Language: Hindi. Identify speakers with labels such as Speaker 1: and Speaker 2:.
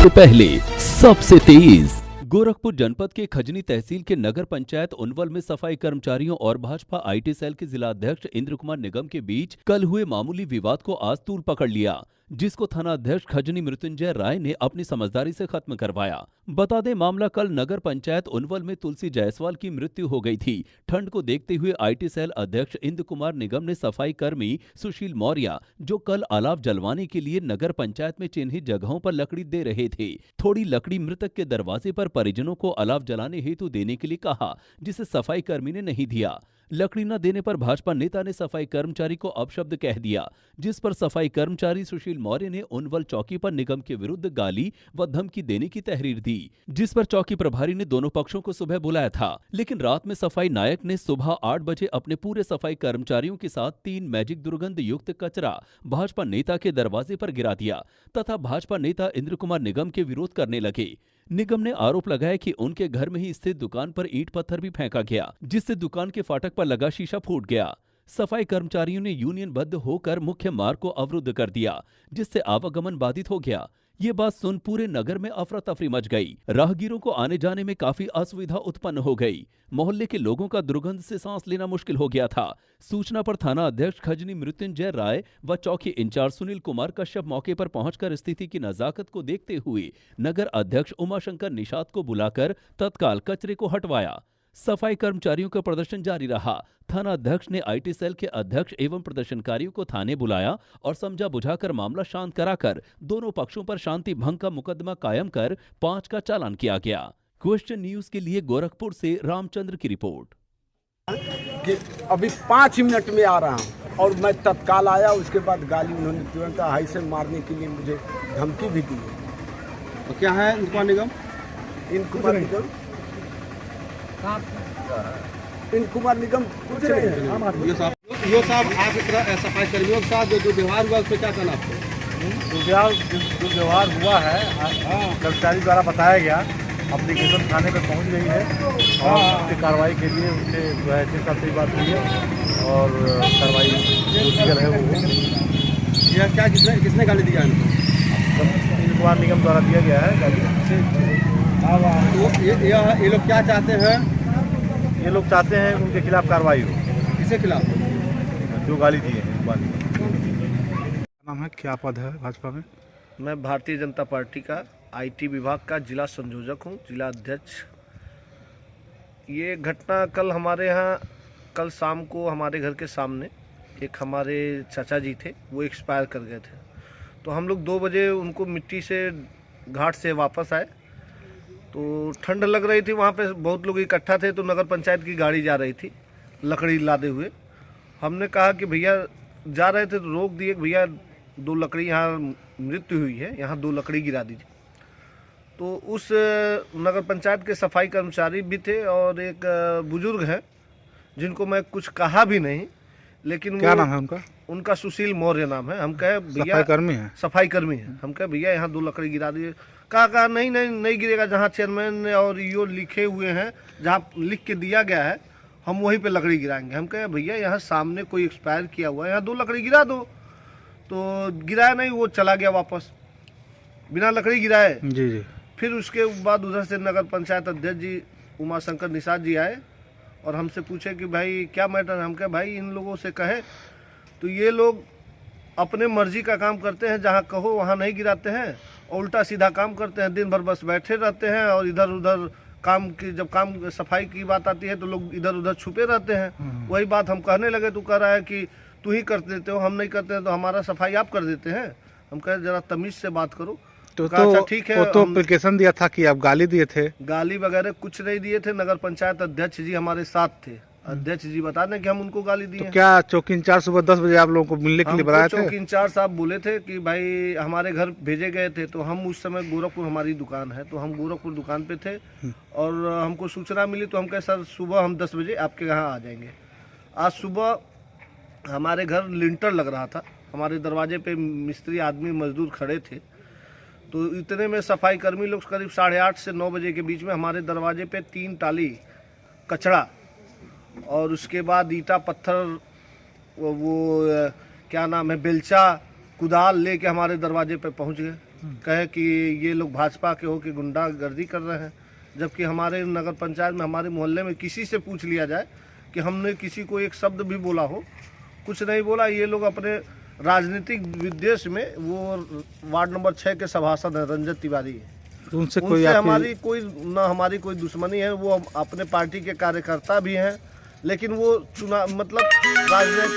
Speaker 1: सबसे पहले, सबसे तेज। गोरखपुर जनपद के खजनी तहसील के नगर पंचायत उनवल में सफाई कर्मचारियों और भाजपा आईटी सेल के जिला अध्यक्ष इंद्र कुमार निगम के बीच कल हुए मामूली विवाद को आज तूल पकड़ लिया, जिसको थाना अध्यक्ष खजनी मृत्युंजय राय ने अपनी समझदारी से खत्म करवाया। बता दें, मामला कल नगर पंचायत उनवल में तुलसी जायसवाल की मृत्यु हो गई थी। ठंड को देखते हुए आईटी सेल अध्यक्ष इंद्र कुमार निगम ने सफाई कर्मी सुशील मौर्य, जो कल अलाव जलवाने के लिए नगर पंचायत में चिन्हित जगहों पर लकड़ी दे रहे थे, थोड़ी लकड़ी मृतक के दरवाजे पर परिजनों को अलाव जलाने हेतु देने के लिए कहा, जिसे सफाई कर्मी ने नहीं दिया। लकड़ी न देने पर भाजपा नेता ने सफाई कर्मचारी को अपशब्द कह दिया, जिस पर सफाई कर्मचारी सुशील मौर्य ने उनवल चौकी पर निगम के विरुद्ध गाली व धमकी देने की तहरीर दी, जिस पर चौकी प्रभारी ने दोनों पक्षों को सुबह बुलाया था। लेकिन रात में सफाई नायक ने सुबह 8 बजे अपने पूरे सफाई कर्मचारियों के साथ 3 मैजिक दुर्गंध युक्त कचरा भाजपा नेता के दरवाजे पर गिरा दिया तथा भाजपा नेता इंद्र कुमार निगम के विरोध करने लगे। निगम ने आरोप लगाया कि उनके घर में ही स्थित दुकान पर ईंट पत्थर भी फेंका गया, जिससे दुकान के फाटक पर लगा शीशा फूट गया। सफाई कर्मचारियों ने यूनियनबद्ध होकर मुख्य मार्ग को अवरुद्ध कर दिया, जिससे आवागमन बाधित हो गया। ये बात सुन पूरे नगर में अफरा तफरी मच गई। राहगीरों को आने जाने में काफी असुविधा उत्पन्न हो गई। मोहल्ले के लोगों का दुर्गंध से सांस लेना मुश्किल हो गया था। सूचना पर थाना अध्यक्ष खजनी मृत्युंजय राय व चौकी इंचार्ज सुनील कुमार कश्यप मौके पर पहुंचकर स्थिति की नजाकत को देखते हुए नगर अध्यक्ष उमाशंकर निषाद को बुलाकर तत्काल कचरे को हटवाया। सफाई कर्मचारियों का प्रदर्शन जारी रहा। थाना अध्यक्ष ने आईटी सेल के अध्यक्ष एवं प्रदर्शनकारियों को थाने बुलाया और समझा बुझाकर मामला शांत कराकर दोनों पक्षों पर शांति भंग का मुकदमा कायम कर 5 का चालान किया गया। क्वेश्चन न्यूज के लिए गोरखपुर से रामचंद्र की रिपोर्ट।
Speaker 2: कि अभी 5 मिनट में आ रहा हूँ और मैं तत्काल आया। उसके बाद गाली उन्होंने तुरंत हाई से मारने के लिए मुझे धमकी भी दी।
Speaker 3: तो क्या है इंद्र कुमार निगम?
Speaker 2: इंद्र कुमार निगम इंद्र कुमार निगम पूछ रहे हैं।
Speaker 3: ये साहब आपकी तरह सफाई कर्मियों के साथ जो व्यवहार हुआ उस पर क्या कहना आपको?
Speaker 4: जो व्यवहार हुआ है कर्मचारी द्वारा बताया गया, एप्लीकेशन थाने पर पहुंच गई है और उसकी कार्रवाई के लिए उनसे जो है चिंता से बात हुई है और कार्रवाई जो लीगल है वो।
Speaker 3: यह क्या किसने गाली दिया इनको?
Speaker 4: इंद्र कुमार निगम द्वारा दिया गया है गाली।
Speaker 3: तो ये लोग क्या चाहते हैं?
Speaker 4: ये लोग चाहते हैं उनके खिलाफ कार्रवाई हो।
Speaker 3: किसके खिलाफ?
Speaker 4: जो गाली दिए हैं। नाम है, क्या पद है भाजपा में?
Speaker 5: मैं भारतीय जनता पार्टी का आईटी विभाग का जिला संयोजक हूं, जिला अध्यक्ष। ये घटना कल शाम को हमारे घर के सामने एक हमारे चाचा जी थे, वो एक्सपायर कर गए थे। तो हम लोग 2 बजे उनको मिट्टी से घाट से वापस आए तो ठंड लग रही थी, वहाँ पे बहुत लोग इकट्ठा थे। तो नगर पंचायत की गाड़ी जा रही थी लकड़ी लादे हुए। हमने कहा कि भैया जा रहे थे तो रोक दिए, भैया 2 लकड़ी यहाँ मृत्यु हुई है, यहाँ 2 लकड़ी गिरा दीजिए। तो उस नगर पंचायत के सफाई कर्मचारी भी थे और एक बुजुर्ग है जिनको मैं कुछ कहा भी नहीं, लेकिन
Speaker 4: क्या नाम है उनका?
Speaker 5: उनका सुशील मौर्य नाम है। हम कहे भैया सफाई कर्मी है, हम कहे भैया यहाँ 2 लकड़ी गिरा दीजिए। कहा नहीं गिरेगा, जहाँ चेयरमैन और ईओ लिखे हुए हैं, जहाँ लिख के दिया गया है हम वहीं पे लकड़ी गिराएंगे। हम कहे भैया यहाँ सामने कोई एक्सपायर किया हुआ है, यहाँ 2 लकड़ी गिरा दो। तो गिराया नहीं, वो चला गया वापस बिना लकड़ी गिराए।
Speaker 4: जी।
Speaker 5: फिर उसके बाद उधर से नगर पंचायत अध्यक्ष जी उमाशंकर निषाद जी आए और हमसे पूछे कि भाई क्या मैटर है। हम कहे भाई इन लोगों से कहे तो ये लोग अपने मर्जी का काम करते हैं, जहाँ कहो वहाँ नहीं गिराते हैं और उल्टा सीधा काम करते हैं। दिन भर बस बैठे रहते हैं और इधर उधर जब काम सफाई की बात आती है तो लोग इधर उधर छुपे रहते हैं। वही बात हम कहने लगे तो कह रहा है कि तू ही कर देते हो, हम नहीं करते हैं तो हमारा सफाई आप कर देते हैं। हम कहे जरा तमीज से बात करो।
Speaker 4: तो
Speaker 5: अच्छा ठीक है।
Speaker 4: तो एप्लीकेशन दिया था कि आप गाली दिए थे?
Speaker 5: गाली वगैरह कुछ नहीं दिए थे। नगर पंचायत अध्यक्ष जी हमारे साथ थे। अध्यक्ष जी बता दें कि हम उनको गाली दी।
Speaker 4: तो क्या चौकी इंचार्ज सुबह 10 बजे आप लोगों को मिलने के लिए बुलाया था?
Speaker 5: चौकी इंचार्ज साहब बोले थे कि भाई हमारे घर भेजे गए थे। तो हम उस समय गोरखपुर हमारी दुकान है, तो हम गोरखपुर दुकान पे थे और हमको सूचना मिली तो हम कहे सर सुबह हम 10 बजे आपके यहाँ आ जाएंगे। आज सुबह हमारे घर लिंटर लग रहा था, हमारे दरवाजे पे मिस्त्री आदमी मजदूर खड़े थे। तो इतने में सफाई कर्मी लोग करीब 8:30 से 9 बजे के बीच में हमारे दरवाजे पे 3 टाली कचड़ा और उसके बाद ईटा पत्थर वो क्या नाम है बेलचा कुदाल लेके हमारे दरवाजे पे पहुंच गए। कहे कि ये लोग भाजपा के हो के गुंडागर्दी कर रहे हैं, जबकि हमारे नगर पंचायत में हमारे मोहल्ले में किसी से पूछ लिया जाए कि हमने किसी को एक शब्द भी बोला हो, कुछ नहीं बोला। ये लोग अपने राजनीतिक विद्वेष में, वो वार्ड नंबर 6 के सभासद हैं रंजत तिवारी,
Speaker 3: उनसे
Speaker 5: हमारी कोई दुश्मनी है। वो अपने पार्टी के कार्यकर्ता भी हैं, लेकिन वो राजनीतिक